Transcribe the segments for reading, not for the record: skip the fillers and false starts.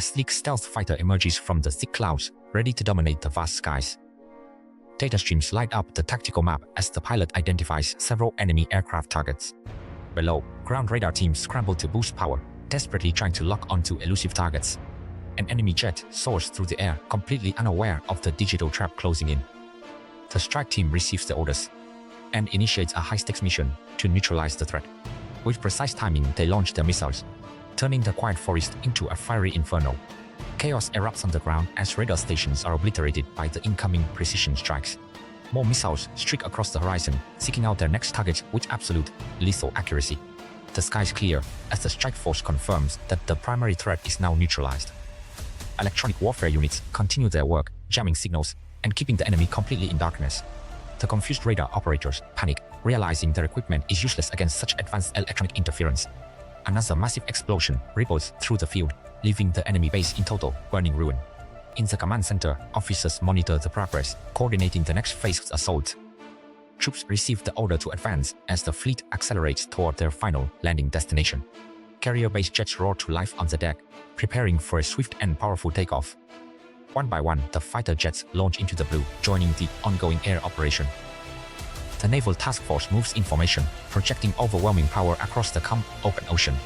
a sleek stealth fighter emerges from the thick clouds, ready to dominate the vast skies. Data streams light up the tactical map as the pilot identifies several enemy aircraft targets. Below, ground radar teams scramble to boost power, desperately trying to lock onto elusive targets. An enemy jet soars through the air, completely unaware of the digital trap closing in. The strike team receives the orders and initiates a high-stakes mission to neutralize the threat. With precise timing, they launch their missiles, turning the quiet forest into a fiery inferno. Chaos erupts on the ground as radar stations are obliterated by the incoming precision strikes. More missiles streak across the horizon, seeking out their next targets with absolute, lethal accuracy. The skies clear as the strike force confirms that the primary threat is now neutralized. Electronic warfare units continue their work, jamming signals and keeping the enemy completely in darkness. The confused radar operators panic, realizing their equipment is useless against such advanced electronic interference. Another massive explosion ripples through the field, leaving the enemy base in total burning ruin. In the command center, officers monitor the progress, coordinating the next phase of the assault. Troops receive the order to advance as the fleet accelerates toward their final landing destination. Carrier-based jets roar to life on the deck, preparing for a swift and powerful takeoff. One by one, the fighter jets launch into the blue, joining the ongoing air operation. The naval task force moves in formation, projecting overwhelming power across the calm, open ocean.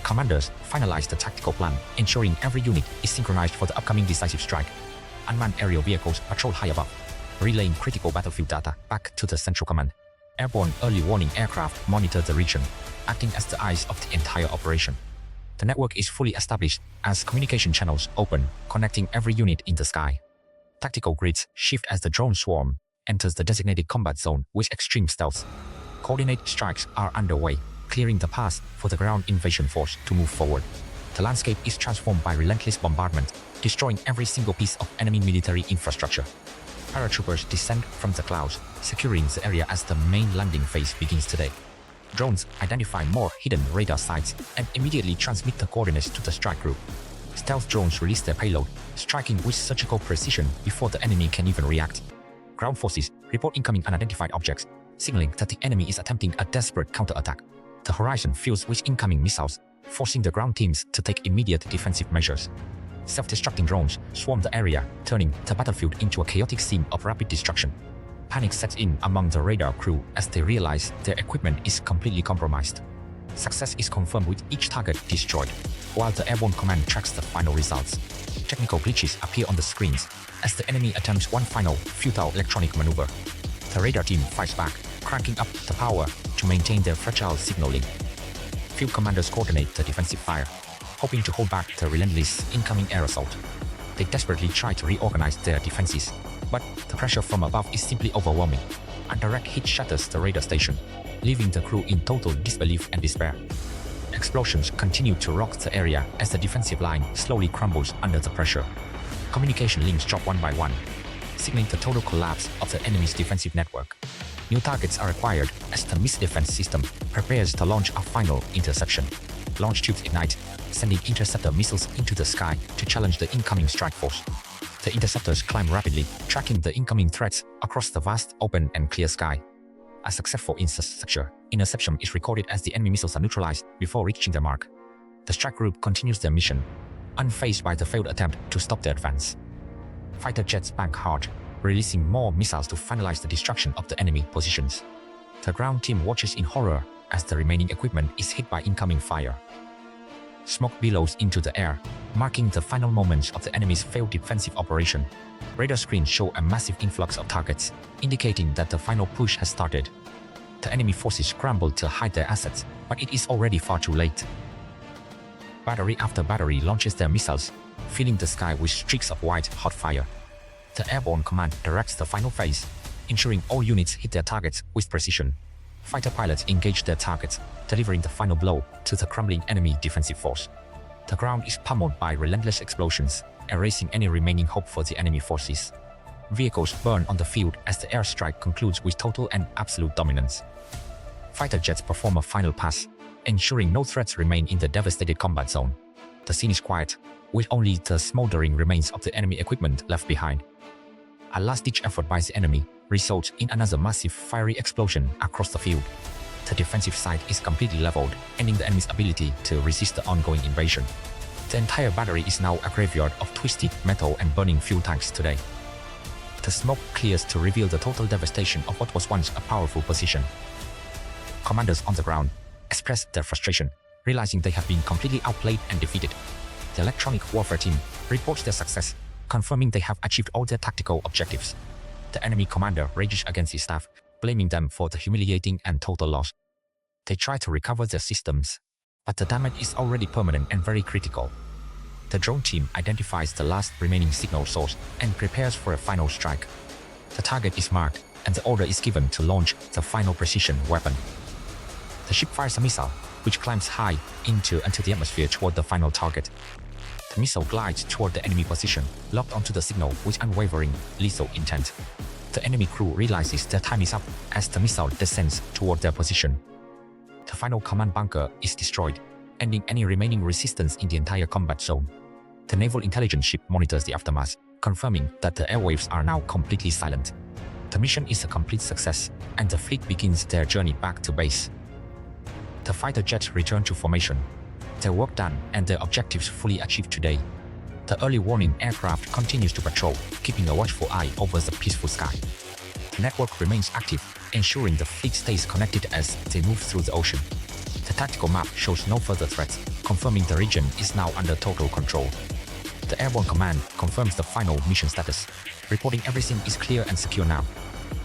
Commanders finalize the tactical plan, ensuring every unit is synchronized for the upcoming decisive strike. Unmanned aerial vehicles patrol high above, relaying critical battlefield data back to the central command. Airborne early warning aircraft monitor the region, acting as the eyes of the entire operation. The network is fully established as communication channels open, connecting every unit in the sky. Tactical grids shift as the drone swarm enters the designated combat zone with extreme stealth. Coordinated strikes are underway, clearing the path for the ground invasion force to move forward. The landscape is transformed by relentless bombardment, destroying every single piece of enemy military infrastructure. Paratroopers descend from the clouds, securing the area as the main landing phase begins today. Drones identify more hidden radar sites and immediately transmit the coordinates to the strike group. Stealth drones release their payload, striking with surgical precision before the enemy can even react. Ground forces report incoming unidentified objects, signaling that the enemy is attempting a desperate counterattack. The horizon fills with incoming missiles, forcing the ground teams to take immediate defensive measures. Self-destructing drones swarm the area, turning the battlefield into a chaotic scene of rapid destruction. Panic sets in among the radar crew as they realize their equipment is completely compromised. Success is confirmed with each target destroyed, while the airborne command tracks the final results. Technical glitches appear on the screens as the enemy attempts one final, futile electronic maneuver. The radar team fights back, cranking up the power to maintain their fragile signaling. Field commanders coordinate the defensive fire, hoping to hold back the relentless incoming air assault. They desperately try to reorganize their defenses, but the pressure from above is simply overwhelming. A direct hit shatters the radar station, leaving the crew in total disbelief and despair. Explosions continue to rock the area as the defensive line slowly crumbles under the pressure. Communication links drop one by one, signaling the total collapse of the enemy's defensive network. New targets are acquired as the missile defense system prepares to launch a final interception. Launch tubes ignite, sending interceptor missiles into the sky to challenge the incoming strike force. The interceptors climb rapidly, tracking the incoming threats across the vast, open and clear sky. A successful interception is recorded as the enemy missiles are neutralized before reaching their mark. The strike group continues their mission, unfazed by the failed attempt to stop their advance. Fighter jets bank hard, releasing more missiles to finalize the destruction of the enemy positions. The ground team watches in horror as the remaining equipment is hit by incoming fire. Smoke billows into the air, marking the final moments of the enemy's failed defensive operation. Radar screens show a massive influx of targets, indicating that the final push has started. The enemy forces scramble to hide their assets, but it is already far too late. Battery after battery launches their missiles, filling the sky with streaks of white-hot fire. The airborne command directs the final phase, ensuring all units hit their targets with precision. Fighter pilots engage their targets, delivering the final blow to the crumbling enemy defensive force. The ground is pummeled by relentless explosions, erasing any remaining hope for the enemy forces. Vehicles burn on the field as the airstrike concludes with total and absolute dominance. Fighter jets perform a final pass, ensuring no threats remain in the devastated combat zone. The scene is quiet, with only the smoldering remains of the enemy equipment left behind. A last-ditch effort by the enemy results in another massive fiery explosion across the field. The defensive side is completely leveled, ending the enemy's ability to resist the ongoing invasion. The entire battery is now a graveyard of twisted metal and burning fuel tanks today. The smoke clears to reveal the total devastation of what was once a powerful position. Commanders on the ground express their frustration, realizing they have been completely outplayed and defeated. The electronic warfare team reports their success, confirming they have achieved all their tactical objectives. The enemy commander rages against his staff, blaming them for the humiliating and total loss. They try to recover their systems, but the damage is already permanent and very critical. The drone team identifies the last remaining signal source and prepares for a final strike. The target is marked, and the order is given to launch the final precision weapon. The ship fires a missile, which climbs high into the atmosphere toward the final target. The missile glides toward the enemy position, locked onto the signal with unwavering, lethal intent. The enemy crew realizes their time is up as the missile descends toward their position. The final command bunker is destroyed, ending any remaining resistance in the entire combat zone. The naval intelligence ship monitors the aftermath, confirming that the airwaves are now completely silent. The mission is a complete success, and the fleet begins their journey back to base. The fighter jets return to formation, their work done and their objectives fully achieved today. The early warning aircraft continues to patrol, keeping a watchful eye over the peaceful sky. The network remains active, ensuring the fleet stays connected as they move through the ocean. The tactical map shows no further threats, confirming the region is now under total control. The Airborne Command confirms the final mission status, reporting everything is clear and secure now.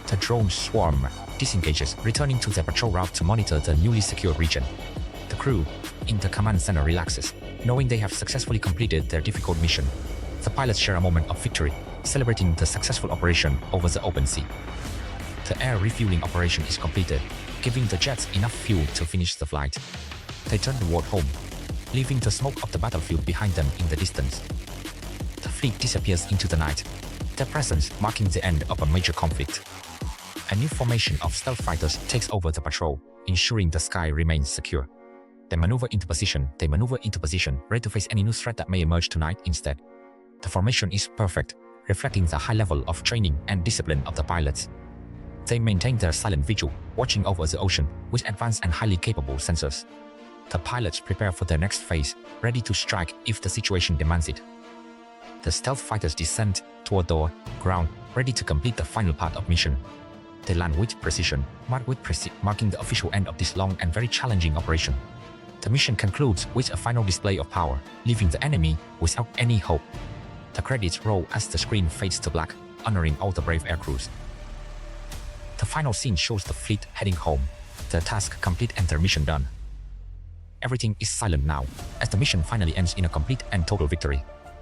The drone swarm disengages, returning to their patrol route to monitor the newly secured region. The crew in the command center relaxes, knowing they have successfully completed their difficult mission. The pilots share a moment of victory, celebrating the successful operation over the open sea. The air refueling operation is completed, giving the jets enough fuel to finish the flight. They turn toward home, leaving the smoke of the battlefield behind them in the distance. The fleet disappears into the night, their presence marking the end of a major conflict. A new formation of stealth fighters takes over the patrol, ensuring the sky remains secure. They maneuver into position, ready to face any new threat that may emerge tonight instead. The formation is perfect, reflecting the high level of training and discipline of the pilots. They maintain their silent vigil, watching over the ocean with advanced and highly capable sensors. The pilots prepare for their next phase, ready to strike if the situation demands it. The stealth fighters descend toward the ground, ready to complete the final part of mission. They land with precision, marking the official end of this long and very challenging operation. The mission concludes with a final display of power, leaving the enemy without any hope. The credits roll as the screen fades to black, honoring all the brave aircrews. The final scene shows the fleet heading home, their task complete and their mission done. Everything is silent now, as the mission finally ends in a complete and total victory.